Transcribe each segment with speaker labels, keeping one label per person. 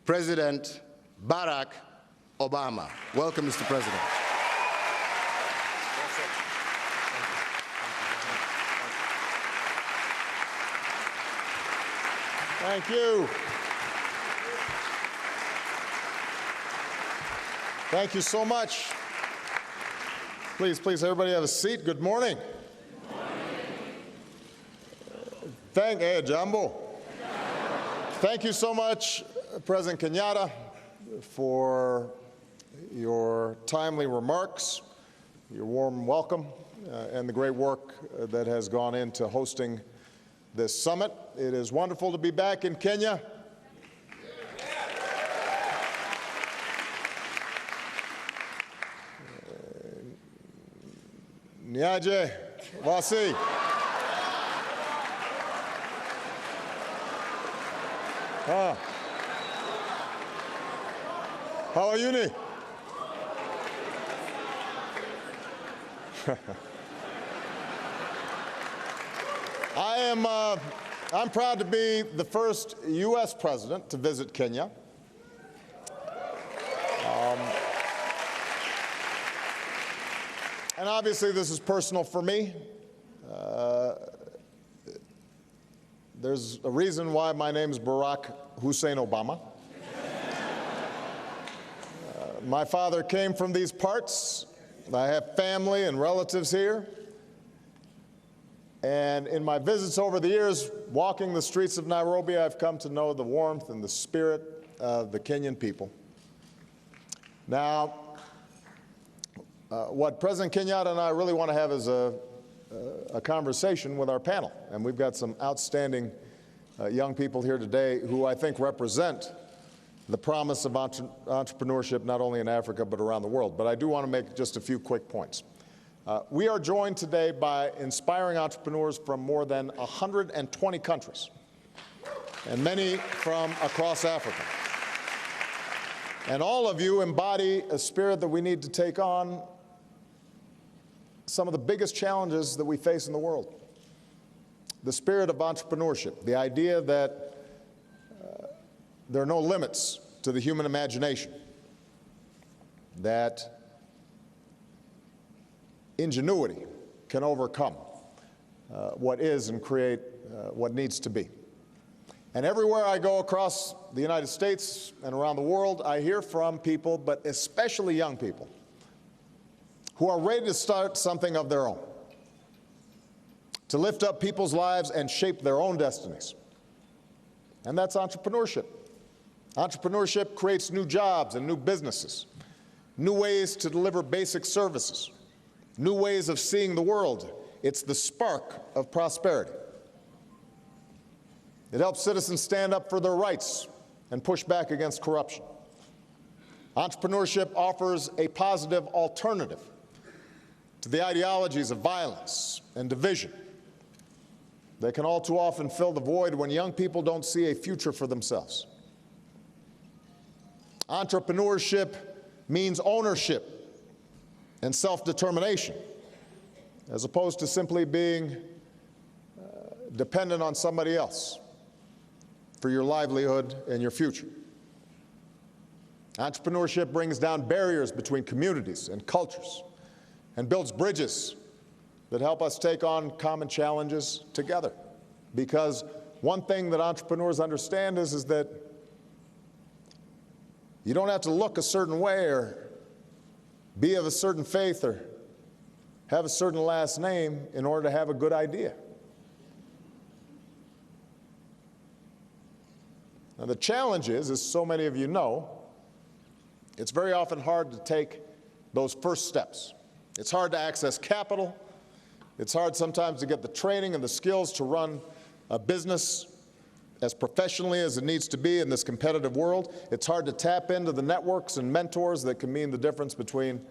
Speaker 1: President Barack Obama. Welcome, Mr. President.
Speaker 2: Thank you. Thank you so much. Please, everybody have a seat. Good morning. Hey, Jambo. Thank you so much, President Kenyatta, for your timely remarks, your warm welcome, and the great work that has gone into hosting this summit. It is wonderful to be back in Kenya. Niaje, Wasi. How are you? I'm proud to be the first U.S. president to visit Kenya. And obviously this is personal for me. There's a reason why my name is Barack Hussein Obama. My father came from these parts. I have family and relatives here. And in my visits over the years, walking the streets of Nairobi, I've come to know the warmth and the spirit of the Kenyan people. Now, what President Kenyatta and I really want to have is a conversation with our panel. And we've got some outstanding young people here today who I think represent the promise of entrepreneurship not only in Africa but around the world. But I do want to make just a few quick points. We are joined today by inspiring entrepreneurs from more than 120 countries, and many from across Africa. And all of you embody a spirit that we need to take on some of the biggest challenges that we face in the world. The spirit of entrepreneurship, the idea that there are no limits to the human imagination, that ingenuity can overcome what is and create what needs to be. And everywhere I go across the United States and around the world, I hear from people, but especially young people, who are ready to start something of their own, to lift up people's lives and shape their own destinies. And that's entrepreneurship. Entrepreneurship creates new jobs and new businesses, new ways to deliver basic services, new ways of seeing the world. It's the spark of prosperity. It helps citizens stand up for their rights and push back against corruption. Entrepreneurship offers a positive alternative to the ideologies of violence and division that can all too often fill the void when young people don't see a future for themselves. Entrepreneurship means ownership and self-determination, as opposed to simply being dependent on somebody else for your livelihood and your future. Entrepreneurship brings down barriers between communities and cultures and builds bridges that help us take on common challenges together. Because one thing that entrepreneurs understand is that you don't have to look a certain way or be of a certain faith or have a certain last name in order to have a good idea. Now the challenge is, as so many of you know, it's very often hard to take those first steps. It's hard to access capital. It's hard sometimes to get the training and the skills to run a business as professionally as it needs to be in this competitive world. It's hard to tap into the networks and mentors that can mean the difference between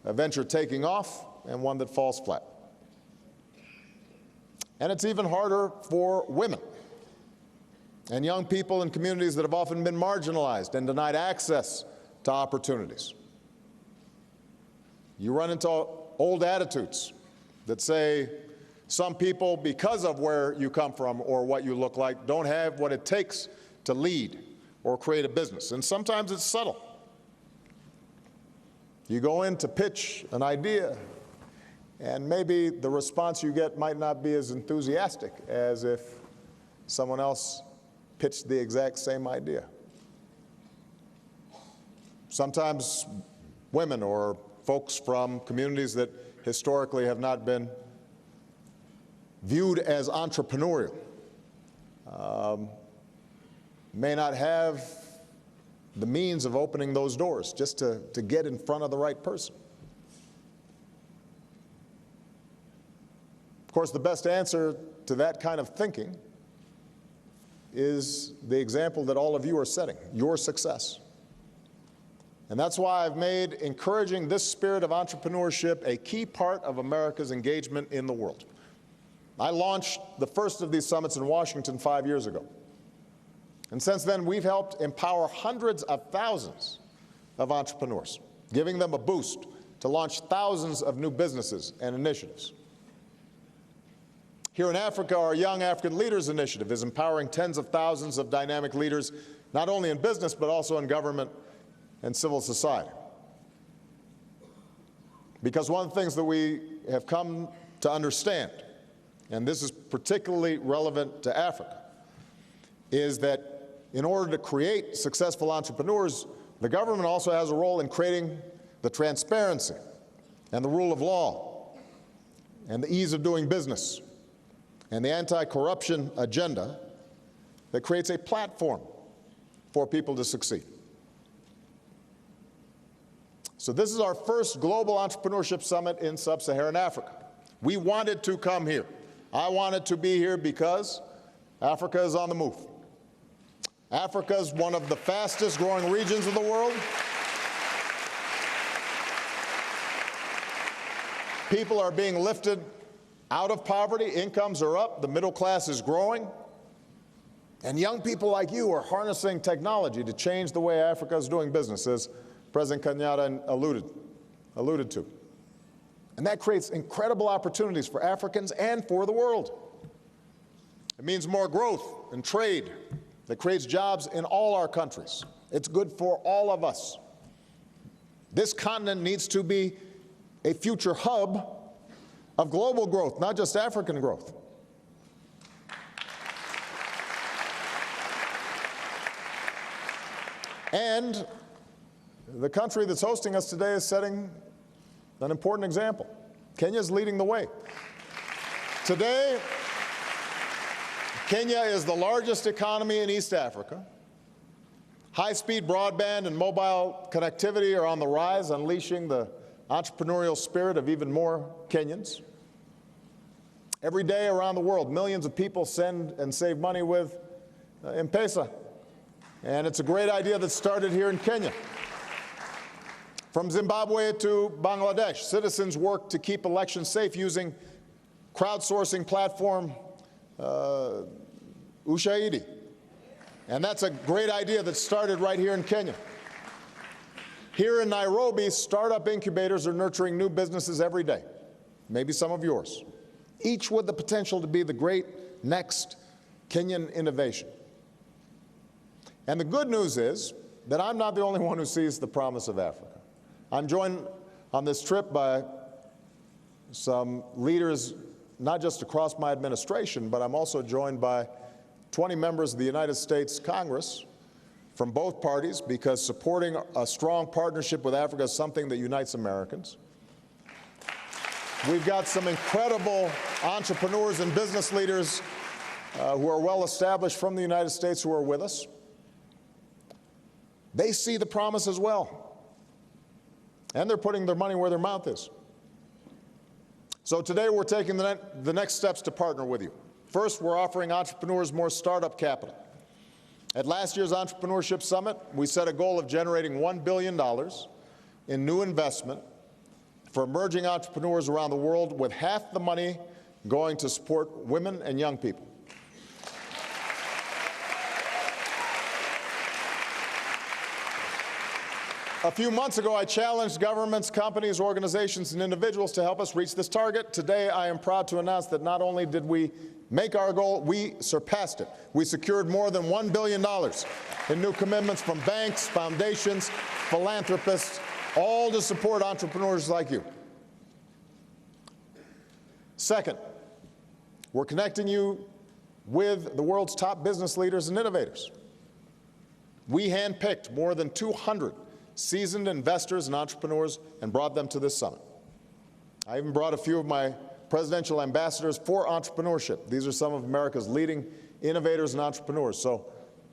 Speaker 2: a venture taking off and one that falls flat. And it's even harder for women and young people in communities that have often been marginalized and denied access to opportunities. You run into old attitudes that say some people, because of where you come from or what you look like, don't have what it takes to lead or create a business. And sometimes it's subtle. You go in to pitch an idea, and maybe the response you get might not be as enthusiastic as if someone else pitched the exact same idea. Sometimes women or folks from communities that historically have not been viewed as entrepreneurial may not have the means of opening those doors just to get in front of the right person. Of course, the best answer to that kind of thinking is the example that all of you are setting, your success. And that's why I've made encouraging this spirit of entrepreneurship a key part of America's engagement in the world. I launched the first of these summits in Washington 5 years ago. And since then, we've helped empower hundreds of thousands of entrepreneurs, giving them a boost to launch thousands of new businesses and initiatives. Here in Africa, our Young African Leaders Initiative is empowering tens of thousands of dynamic leaders, not only in business, but also in government and civil society. Because one of the things that we have come to understand, and this is particularly relevant to Africa, is that in order to create successful entrepreneurs, the government also has a role in creating the transparency and the rule of law and the ease of doing business and the anti-corruption agenda that creates a platform for people to succeed. So this is our first global entrepreneurship summit in sub-Saharan Africa. We wanted to come here. I wanted to be here because Africa is on the move. Africa is one of the fastest growing regions of the world. People are being lifted out of poverty, incomes are up, the middle class is growing, and young people like you are harnessing technology to change the way Africa is doing business, as President Kenyatta alluded to. And that creates incredible opportunities for Africans and for the world. It means more growth and trade that creates jobs in all our countries. It's good for all of us. This continent needs to be a future hub of global growth, not just African growth. And the country that's hosting us today is setting an important example. Kenya is leading the way. Today, Kenya is the largest economy in East Africa. High-speed broadband and mobile connectivity are on the rise, unleashing the entrepreneurial spirit of even more Kenyans. Every day around the world, millions of people send and save money with M-Pesa. And it's a great idea that started here in Kenya. From Zimbabwe to Bangladesh, citizens work to keep elections safe using crowdsourcing platform Ushahidi. And that's a great idea that started right here in Kenya. Here in Nairobi, startup incubators are nurturing new businesses every day, maybe some of yours, each with the potential to be the great next Kenyan innovation. And the good news is that I'm not the only one who sees the promise of Africa. I'm joined on this trip by some leaders, not just across my administration, but I'm also joined by 20 members of the United States Congress from both parties, because supporting a strong partnership with Africa is something that unites Americans. We've got some incredible entrepreneurs and business leaders who are well established from the United States who are with us. They see the promise as well, and they're putting their money where their mouth is. So today we're taking the next steps to partner with you. First, we're offering entrepreneurs more startup capital. At last year's Entrepreneurship Summit, we set a goal of generating $1 billion in new investment for emerging entrepreneurs around the world, with half the money going to support women and young people. A few months ago, I challenged governments, companies, organizations, and individuals to help us reach this target. Today, I am proud to announce that not only did we make our goal, we surpassed it. We secured more than $1 billion in new commitments from banks, foundations, philanthropists, all to support entrepreneurs like you. Second, we're connecting you with the world's top business leaders and innovators. We handpicked more than 200 seasoned investors and entrepreneurs and brought them to this summit. I even brought a few of my presidential ambassadors for entrepreneurship. These are some of America's leading innovators and entrepreneurs. So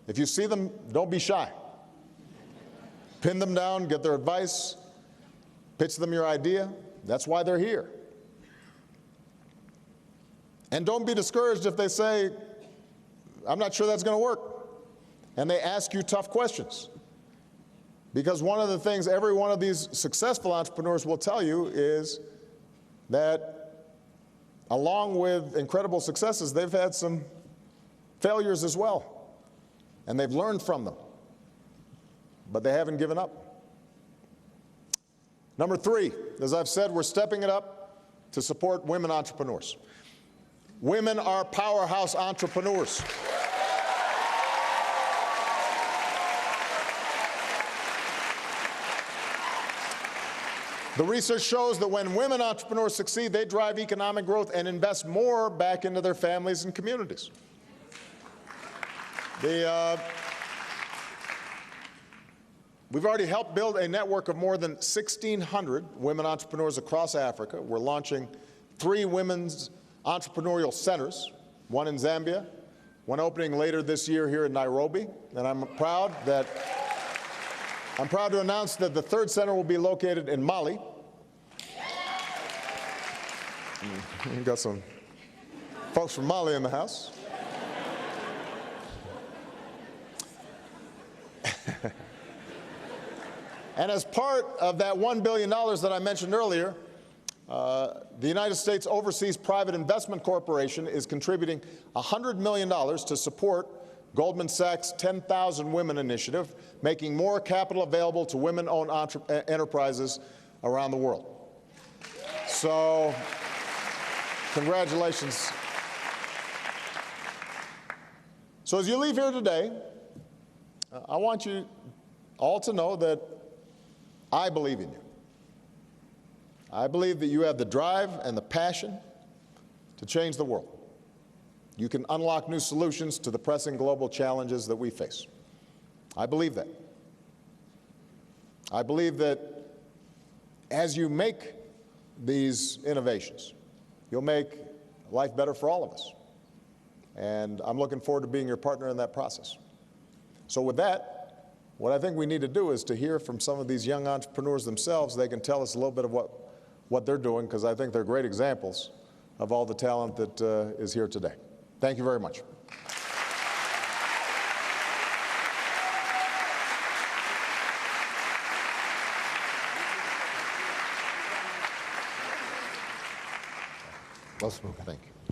Speaker 2: if you see them, don't be shy. Pin them down, get their advice, pitch them your idea. That's why they're here. And don't be discouraged if they say, I'm not sure that's going to work. And they ask you tough questions. Because one of the things every one of these successful entrepreneurs will tell you is that along with incredible successes, they've had some failures as well. And they've learned from them. But they haven't given up. Number three, as I've said, we're stepping it up to support women entrepreneurs. Women are powerhouse entrepreneurs. The research shows that when women entrepreneurs succeed, they drive economic growth and invest more back into their families and communities. We've already helped build a network of more than 1,600 women entrepreneurs across Africa. We're launching 3 women's entrepreneurial centers, one in Zambia, one opening later this year here in Nairobi. And I'm proud to announce that the 3rd center will be located in Mali. We've got some folks from Mali in the house. And as part of that $1 billion that I mentioned earlier, the United States Overseas Private Investment Corporation is contributing $100 million to support Goldman Sachs' 10,000 Women initiative, making more capital available to women-owned enterprises around the world. So, congratulations. So as you leave here today, I want you all to know that I believe in you. I believe that you have the drive and the passion to change the world. You can unlock new solutions to the pressing global challenges that we face. I believe that. I believe that as you make these innovations, you'll make life better for all of us. And I'm looking forward to being your partner in that process. So with that, what I think we need to do is to hear from some of these young entrepreneurs themselves. They can tell us a little bit of what they're doing, because I think they're great examples of all the talent that is here today. Thank you very much. Let's move. Thank you.